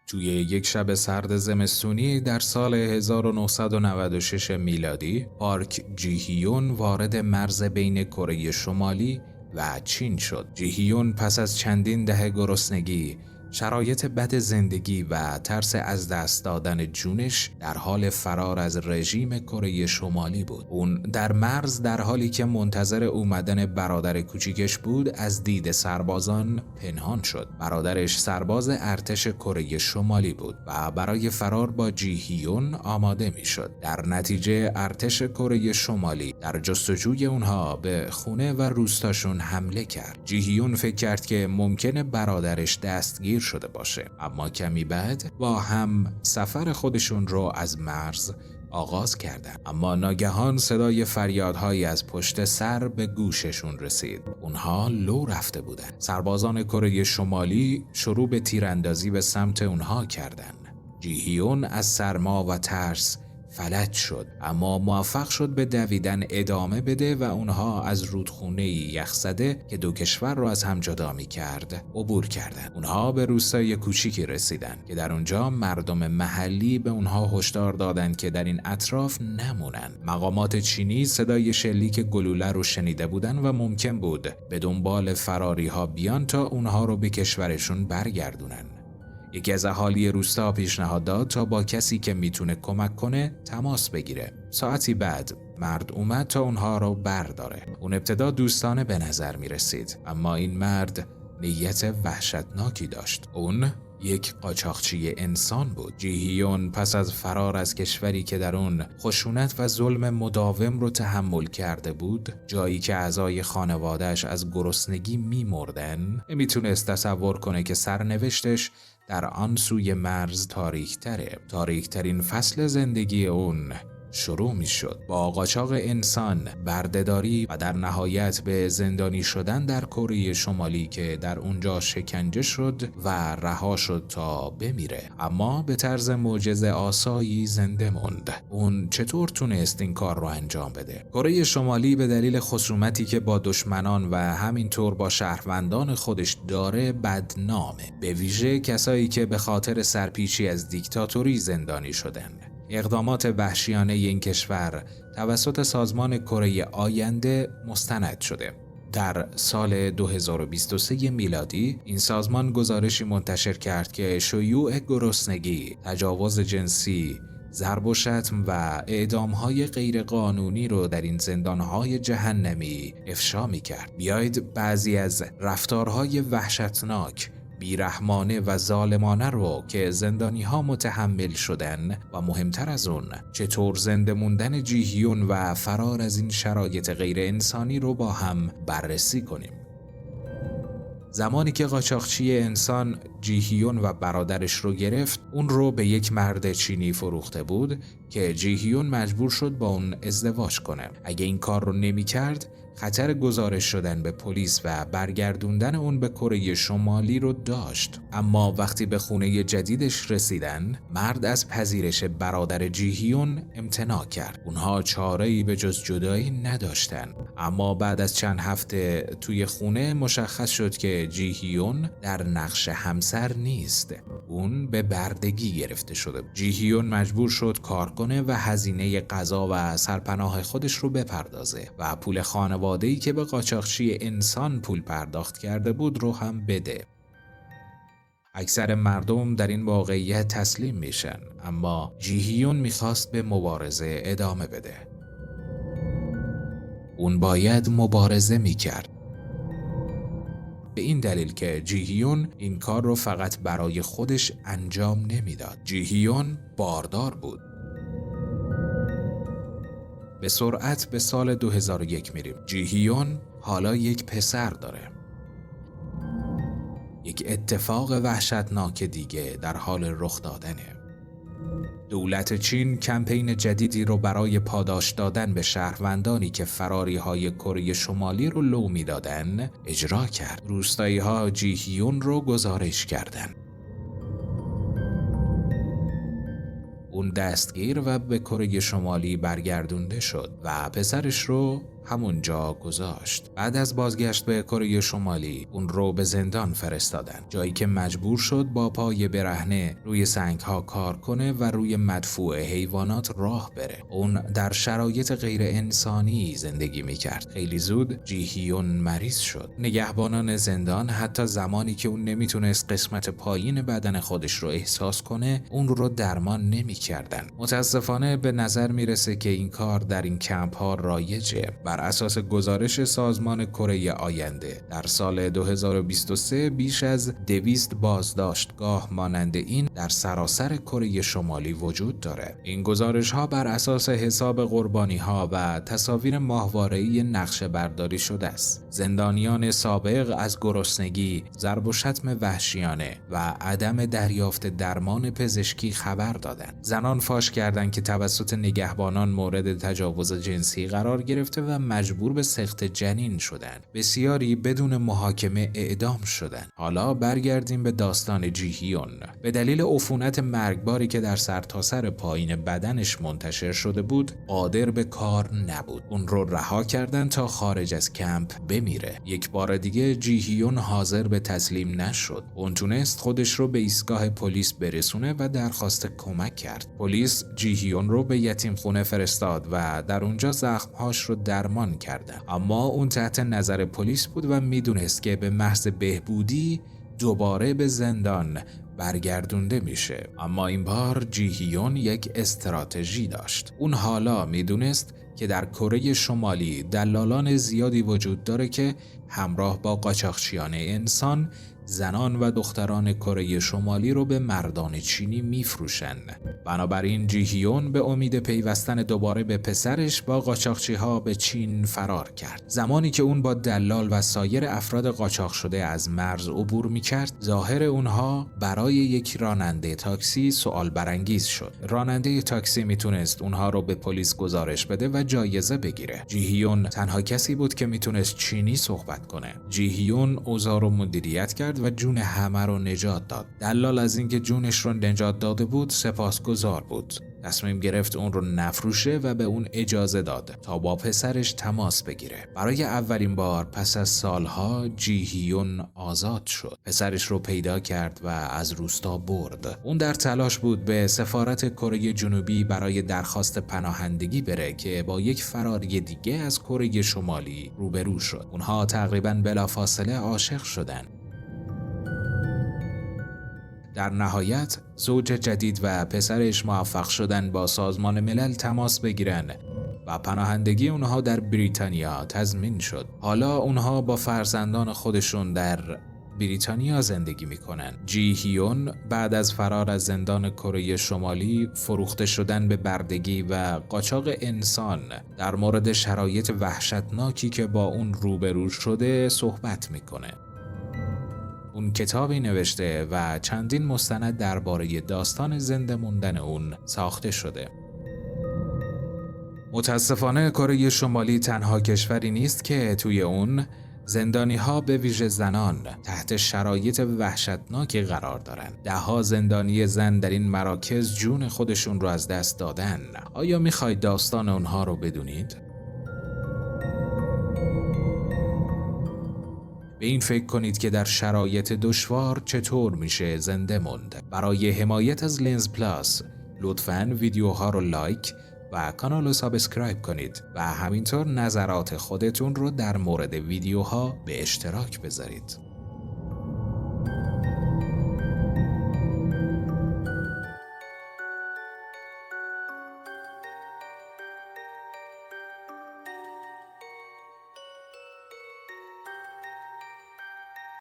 توی یک شب سرد زمستونی در سال 1996 میلادی، پارک جیهیون وارد مرز بین کره شمالی و چین شد. جیهیون پس از چندین دهه گرسنگی، شرایط بد زندگی و ترس از دست دادن جونش در حال فرار از رژیم کره شمالی بود. اون در مرز در حالی که منتظر اومدن برادر کوچیکش بود از دید سربازان پنهان شد. برادرش سرباز ارتش کره شمالی بود و برای فرار با جیهیون آماده میشد. در نتیجه ارتش کره شمالی در جستجوی اونها به خونه و روستاشون حمله کرد. جیهیون فکر کرد که ممکنه برادرش دستگیر شده باشه، اما کمی بعد با هم سفر خودشون رو از مرز آغاز کردن. اما ناگهان صدای فریادهایی از پشت سر به گوششون رسید. اونها لو رفته بودن. سربازان کره شمالی شروع به تیراندازی به سمت اونها کردن. جیهیون از سرما و ترس فلج شد، اما موفق شد به دویدن ادامه بده و اونها از رودخونه یخزده که دو کشور را از هم جدا می کرد عبور کردند. اونها به روستای کوچیکی رسیدند که در اونجا مردم محلی به اونها هشدار دادند که در این اطراف نمونن. مقامات چینی صدای شلیک گلوله رو شنیده بودند و ممکن بود به دنبال فراری ها بیان تا اونها رو به کشورشون برگردونن. یکی از اهالی روستا پیشنهاد داد تا با کسی که میتونه کمک کنه تماس بگیره. ساعتی بعد مرد اومد تا اونها رو برداره. اون ابتدا دوستانه به نظر میرسید، اما این مرد نیت وحشتناکی داشت. اون یک قاچاقچی انسان بود. جیهیون پس از فرار از کشوری که در اون خشونت و ظلم مداوم رو تحمل کرده بود، جایی که اعضای خانواده‌اش از گرسنگی می‌مردن، نمیتونست تصور کنه که سرنوشتش در آن سوی مرز تاریک‌ترین فصل زندگی اون شروع می شد. با قاچاق انسان، بردهداری و در نهایت به زندانی شدن در کره شمالی که در اونجا شکنجه شد و رها شد تا بمیره، اما به طرز معجزه آسایی زنده موند. اون چطور تونست این کار رو انجام بده؟ کره شمالی به دلیل خصومتی که با دشمنان و همینطور با شهروندان خودش داره بدنامه، به ویژه کسایی که به خاطر سرپیچی از دیکتاتوری زندانی شدن. اقدامات وحشیانه این کشور توسط سازمان کره آینده مستند شده. در سال 2023 میلادی این سازمان گزارشی منتشر کرد که شیوع گرسنگی، تجاوز جنسی، ضرب و شتم و اعدام‌های غیرقانونی رو در این زندان‌های جهنمی افشا می‌کرد. بیایید بعضی از رفتارهای وحشتناک، بیرحمانه و ظالمانه رو که زندانی‌ها متحمل شدن و مهمتر از اون چطور زنده موندن جیهیون و فرار از این شرایط غیر انسانی رو با هم بررسی کنیم. زمانی که قاچاقچی انسان جیهیون و برادرش رو گرفت، اون رو به یک مرد چینی فروخته بود که جیهیون مجبور شد با اون ازدواج کنه. اگه این کار رو نمی کرد، خطر گزارش شدن به پلیس و برگردوندن اون به کره شمالی رو داشت. اما وقتی به خونه جدیدش رسیدن، مرد از پذیرش برادر جیهیون امتناع کرد. اونها چاره‌ای به جز جدایی نداشتن. اما بعد از چند هفته توی خونه مشخص شد که جیهیون در نقش همسر نیست. اون به بردگی گرفته شده. جیهیون مجبور شد کار کنه و هزینه غذا و سرپناه خودش رو بپردازه و پول خانواده‌ای که به قاچاقچی انسان پول پرداخت کرده بود رو هم بده. اکثر مردم در این واقعیت تسلیم میشن، اما جیهیون میخواست به مبارزه ادامه بده. اون باید مبارزه میکرد. به این دلیل که جیهیون این کار رو فقط برای خودش انجام نمیداد. جیهیون باردار بود. به سرعت به سال 2001 میریم. جیهیون حالا یک پسر داره. یک اتفاق وحشتناک دیگه در حال رخ دادنه. دولت چین کمپین جدیدی رو برای پاداش دادن به شهروندانی که فراری‌های کره شمالی رو لو میدادن اجرا کرد. روستایی‌ها جیهیون رو گزارش کردند. اون دستگیر و به کره شمالی برگردونده شد و پسرش رو همونجا گذاشت. بعد از بازگشت به کره شمالی اون رو به زندان فرستادن، جایی که مجبور شد با پای برهنه روی سنگ‌ها کار کنه و روی مدفوع حیوانات راه بره. اون در شرایط غیر انسانی زندگی میکرد. خیلی زود جیهیون مریض شد. نگهبانان زندان حتی زمانی که اون نمیتونست قسمت پایین بدن خودش رو احساس کنه اون رو درمان نمیکردن. متاسفانه به نظر میرسه که این کار در این کمپ ها رایجه. بر اساس گزارش سازمان کره آینده در سال 2023 بیش از 200 بازداشتگاه مانند این در سراسر کره شمالی وجود داره. این گزارش ها بر اساس حساب قربانی ها و تصاویر ماهواره‌ای نقشه برداری شده است. زندانیان سابق از گرسنگی، ضرب و شتم وحشیانه و عدم دریافت درمان پزشکی خبر دادند. زنان فاش کردند که توسط نگهبانان مورد تجاوز جنسی قرار گرفته و مجبور به سقط جنین شدند. بسیاری بدون محاکمه اعدام شدند. حالا برگردیم به داستان جیهیون. به دلیل عفونت مرگباری که در سرتاسر پایین بدنش منتشر شده بود، قادر به کار نبود. اون رو رها کردن تا خارج از کمپ بمیره. یک بار دیگه جیهیون حاضر به تسلیم نشد. اون تونست خودش رو به ایستگاه پلیس برسونه و درخواست کمک کرد. پلیس جیهیون رو به یتیمخونه فرستاد و در اونجا زخم‌هاش رو درمان کردن. اما اون تحت نظر پلیس بود و میدونست که به محض بهبودی دوباره به زندان برگردونده میشه. اما این بار جیهیون یک استراتژی داشت. اون حالا میدونست که در کره شمالی دلالان زیادی وجود داره که همراه با قاچاقچیان انسان زنان و دختران کره شمالی رو به مردان چینی میفروشن. بنابراین جیهیون به امید پیوستن دوباره به پسرش با قاچاقچی‌ها به چین فرار کرد. زمانی که اون با دلال و سایر افراد قاچاق شده از مرز عبور میکرد، ظاهر اونها برای یک راننده تاکسی سوال برانگیز شد. راننده تاکسی میتونست اونها رو به پلیس گزارش بده و جایزه بگیره. جیهیون تنها کسی بود که میتونست چینی صحبت کنه. جیهیون اوضاع رو مدیریت کرد و جون همه رو نجات داد. دلال از اینکه جونش رو نجات داده بود سپاسگزار بود. تصمیم گرفت اون رو نفروشه و به اون اجازه داد تا با پسرش تماس بگیره. برای اولین بار پس از سالها جیهیون آزاد شد. پسرش رو پیدا کرد و از روستا برد. اون در تلاش بود به سفارت کره جنوبی برای درخواست پناهندگی بره که با یک فراری دیگه از کره شمالی روبرو شد. اونها تقریباً بلافاصله عاشق شدن. در نهایت زوج جدید و پسرش موفق شدن با سازمان ملل تماس بگیرن و پناهندگی اونها در بریتانیا تضمین شد. حالا اونها با فرزندان خودشون در بریتانیا زندگی میکنن. جیهیون بعد از فرار از زندان کره شمالی، فروخته شدن به بردگی و قاچاق انسان، در مورد شرایط وحشتناکی که با اون روبرو شده صحبت میکنه. اون کتابی نوشته و چندین مستند درباره داستان زنده موندن اون ساخته شده. متاسفانه کره شمالی تنها کشوری نیست که توی اون زندانی‌ها به ویژه زنان تحت شرایط وحشتناکی قرار دارن. ده‌ها زندانی زن در این مراکز جون خودشون رو از دست دادن. آیا میخواید داستان اونها رو بدونید؟ به این فکر کنید که در شرایط دشوار چطور میشه زنده موند. برای حمایت از لنز پلاس لطفاً ویدیوها رو لایک و کانال رو سابسکرایب کنید و همینطور نظرات خودتون رو در مورد ویدیوها به اشتراک بذارید.